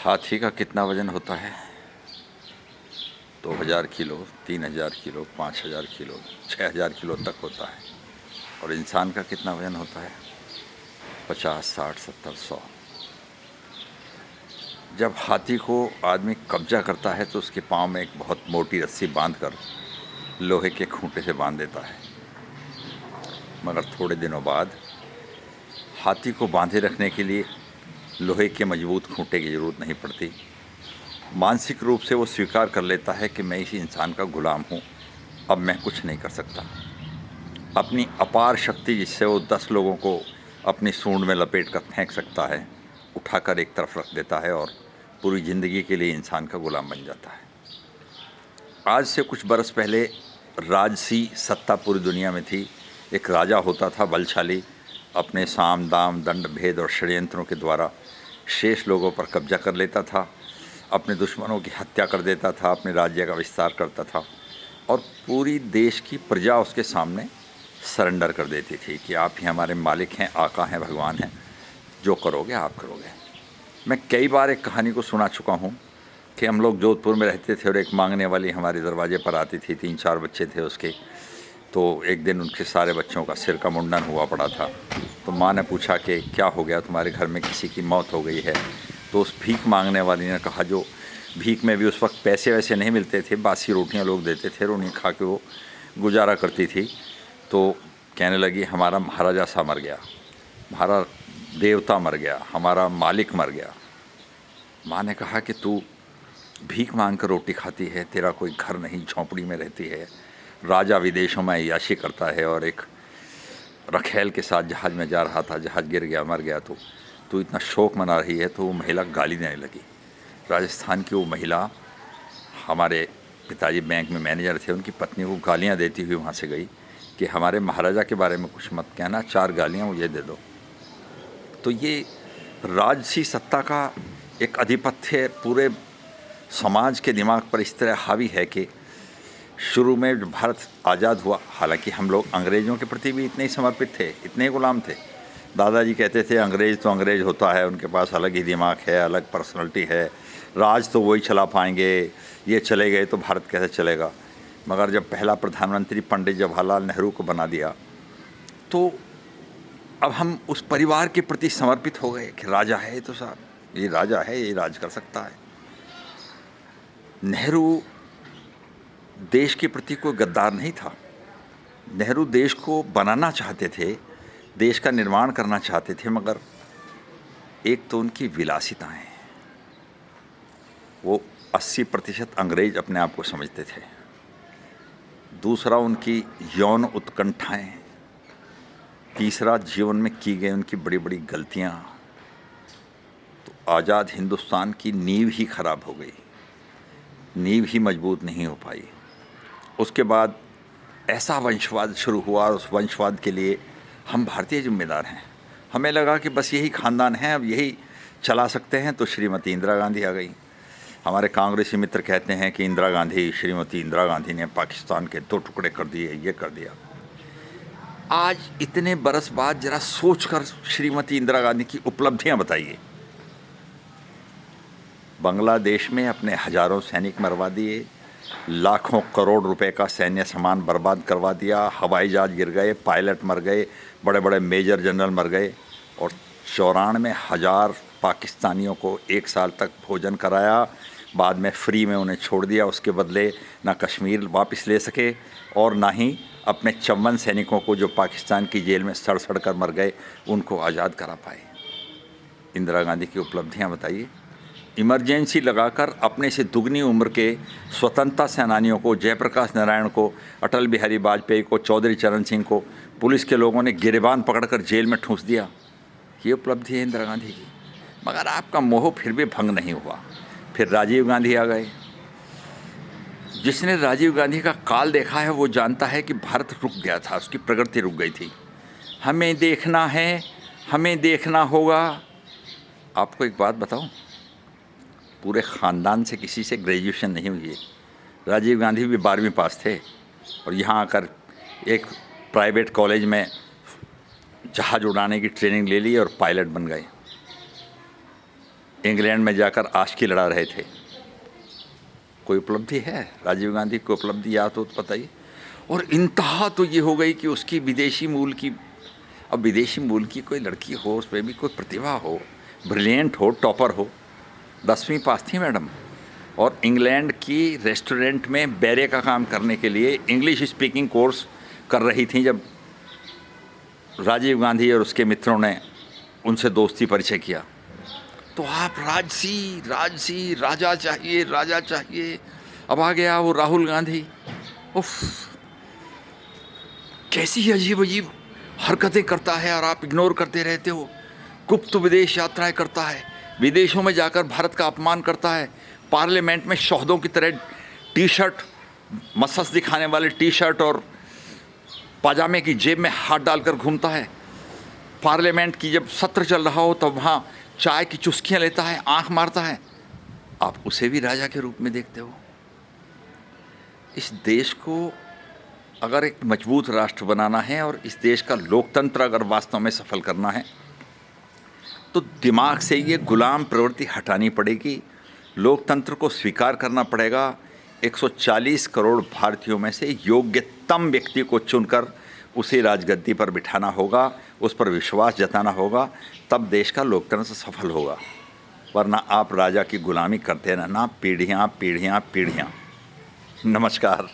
हाथी का कितना वजन होता है? 2000 किलो, 3000 किलो, 5000 किलो, 6000 किलो तक होता है। और इंसान का कितना वजन होता है? 50, 60, 70, 100। जब हाथी को आदमी कब्जा करता है तो उसके पाँव में एक बहुत मोटी रस्सी बांधकर लोहे के खूंटे से बांध देता है। मगर थोड़े दिनों बाद हाथी को बांधे रखने के लिए लोहे के मजबूत खूंटे की ज़रूरत नहीं पड़ती। मानसिक रूप से वो स्वीकार कर लेता है कि मैं इसी इंसान का गुलाम हूँ, अब मैं कुछ नहीं कर सकता। अपनी अपार शक्ति जिससे वो 10 लोगों को अपनी सूंड में लपेट कर फेंक सकता है, उठाकर एक तरफ रख देता है और पूरी ज़िंदगी के लिए इंसान का गुलाम बन जाता है। आज से कुछ बरस पहले राजसी सत्ता पूरी दुनिया में थी। एक राजा होता था बलशाली, अपने साम दाम दंड भेद और षड्यंत्रों के द्वारा शेष लोगों पर कब्जा कर लेता था, अपने दुश्मनों की हत्या कर देता था, अपने राज्य का विस्तार करता था और पूरी देश की प्रजा उसके सामने सरेंडर कर देती थी कि आप ही हमारे मालिक हैं, आका हैं, भगवान हैं, जो करोगे आप करोगे। मैं कई बार एक कहानी को सुना चुका हूँ कि हम लोग जोधपुर में रहते थे और एक मांगने वाली हमारे दरवाजे पर आती थी। 3-4 बच्चे थे उसके। तो एक दिन उनके सारे बच्चों का सिर का मुंडन हुआ पड़ा था। तो माँ ने पूछा कि क्या हो गया, तुम्हारे घर में किसी की मौत हो गई है? तो उस भीख मांगने वाली ने कहा, जो भीख में भी उस वक्त पैसे वैसे नहीं मिलते थे, बासी रोटियां लोग देते थे और उन्हें खा के वो गुजारा करती थी। तो कहने लगी, हमारा महाराजा सा मर गया, हमारा देवता मर गया, हमारा मालिक मर गया। माँ ने कहा कि तू भीख मांग कर रोटी खाती है, तेरा कोई घर नहीं, झोंपड़ी में रहती है, राजा विदेशों में अय्याशी करता है और एक रखेल के साथ जहाज़ में जा रहा था, जहाज़ गिर गया, मर गया, तो तू इतना शोक मना रही है। तो वो महिला गाली देने लगी। राजस्थान की वो महिला, हमारे पिताजी बैंक में मैनेजर थे, उनकी पत्नी को गालियाँ देती हुई वहाँ से गई कि हमारे महाराजा के बारे में कुछ मत कहना, 4 गालियाँ मुझे दे दो। तो ये राजसी सत्ता का एक आधिपत्य पूरे समाज के दिमाग पर इस तरह हावी है कि शुरू में जब भारत आज़ाद हुआ, हालांकि हम लोग अंग्रेज़ों के प्रति भी इतने ही समर्पित थे, इतने ही गुलाम थे। दादाजी कहते थे अंग्रेज़ तो अंग्रेज़ होता है, उनके पास अलग ही दिमाग है, अलग पर्सनैलिटी है, राज तो वही चला पाएंगे, ये चले गए तो भारत कैसे चलेगा। मगर जब पहला प्रधानमंत्री पंडित जवाहरलाल नेहरू को बना दिया तो अब हम उस परिवार के प्रति समर्पित हो गए कि राजा है तो साहब, ये राजा है, ये राज कर सकता है। नेहरू देश के प्रति कोई गद्दार नहीं था। नेहरू देश को बनाना चाहते थे, देश का निर्माण करना चाहते थे, मगर एक तो उनकी विलासिताएं, वो 80% अंग्रेज अपने आप को समझते थे। दूसरा उनकी यौन उत्कंठाएं, तीसरा जीवन में की गई उनकी बड़ी बड़ी गलतियां। तो आज़ाद हिंदुस्तान की नींव ही खराब हो गई, नींव ही मजबूत नहीं हो पाई। उसके बाद ऐसा वंशवाद शुरू हुआ और उस वंशवाद के लिए हम भारतीय जिम्मेदार हैं। हमें लगा कि बस यही ख़ानदान है, अब यही चला सकते हैं। तो श्रीमती इंदिरा गांधी आ गई। हमारे कांग्रेसी मित्र कहते हैं कि इंदिरा गांधी, श्रीमती इंदिरा गांधी ने पाकिस्तान के 2 टुकड़े कर दिए, ये कर दिया। आज इतने बरस बाद जरा सोचकर श्रीमती इंदिरा गांधी की उपलब्धियां बताइए। बांग्लादेश में अपने हजारों सैनिक मरवा दिए, लाखों करोड़ रुपए का सैन्य सामान बर्बाद करवा दिया, हवाई जहाज गिर गए, पायलट मर गए, बड़े बड़े मेजर जनरल मर गए और 94,000 पाकिस्तानियों को 1 साल तक भोजन कराया, बाद में फ्री में उन्हें छोड़ दिया। उसके बदले ना कश्मीर वापस ले सके और ना ही अपने 54 सैनिकों को जो पाकिस्तान की जेल में सड़ सड़ कर मर गए उनको आज़ाद करा पाए। इंदिरा गांधी की उपलब्धियां बताइए। इमरजेंसी लगाकर अपने से दुगनी उम्र के स्वतंत्रता सेनानियों को, जयप्रकाश नारायण को, अटल बिहारी वाजपेयी को, चौधरी चरण सिंह को पुलिस के लोगों ने गिरेबान पकड़कर जेल में ठूंस दिया। ये उपलब्धि है इंदिरा गांधी की। मगर आपका मोह फिर भी भंग नहीं हुआ। फिर राजीव गांधी आ गए। जिसने राजीव गांधी का काल देखा है वो जानता है कि भारत रुक गया था, उसकी प्रगति रुक गई थी। हमें देखना है, हमें देखना होगा। आपको एक बात बताऊं, पूरे ख़ानदान से किसी से ग्रेजुएशन नहीं हुई है। राजीव गांधी भी 12वीं पास थे और यहाँ आकर एक प्राइवेट कॉलेज में जहाज़ उड़ाने की ट्रेनिंग ले ली और पायलट बन गए। इंग्लैंड में जाकर आशिकी लड़ा रहे थे। कोई उपलब्धि है राजीव गांधी की? उपलब्धि याद हो तो बताइए। और इंतहा तो ये हो गई कि उसकी विदेशी मूल की, अब विदेशी मूल की कोई लड़की हो, उसमें भी कोई प्रतिभा हो, ब्रिलियंट हो, टॉपर हो, 10वीं पास थी मैडम, और इंग्लैंड की रेस्टोरेंट में बैरे का काम करने के लिए इंग्लिश स्पीकिंग कोर्स कर रही थी जब राजीव गांधी और उसके मित्रों ने उनसे दोस्ती परिचय किया। तो आप राजसी राजसी, राजा चाहिए, राजा चाहिए। अब आ गया वो राहुल गांधी। उफ, कैसी अजीब अजीब हरकतें करता है और आप इग्नोर करते रहते हो। गुप्त विदेश यात्राएं करता है, विदेशों में जाकर भारत का अपमान करता है, पार्लियामेंट में शौहदों की तरह टी शर्ट, मसस दिखाने वाले टी शर्ट और पाजामे की जेब में हाथ डालकर घूमता है। पार्लियामेंट की जब सत्र चल रहा हो तब वहाँ चाय की चुस्कियाँ लेता है, आंख मारता है। आप उसे भी राजा के रूप में देखते हो। इस देश को अगर एक मजबूत राष्ट्र बनाना है और इस देश का लोकतंत्र अगर वास्तव में सफल करना है तो दिमाग से ये गुलाम प्रवृत्ति हटानी पड़ेगी। लोकतंत्र को स्वीकार करना पड़ेगा। 140 करोड़ भारतीयों में से योग्यतम व्यक्ति को चुनकर उसे राजगद्दी पर बिठाना होगा, उस पर विश्वास जताना होगा, तब देश का लोकतंत्र सफल होगा। वरना आप राजा की गुलामी करते रहना पीढ़ियाँ पीढ़ियाँ पीढ़ियाँ। नमस्कार।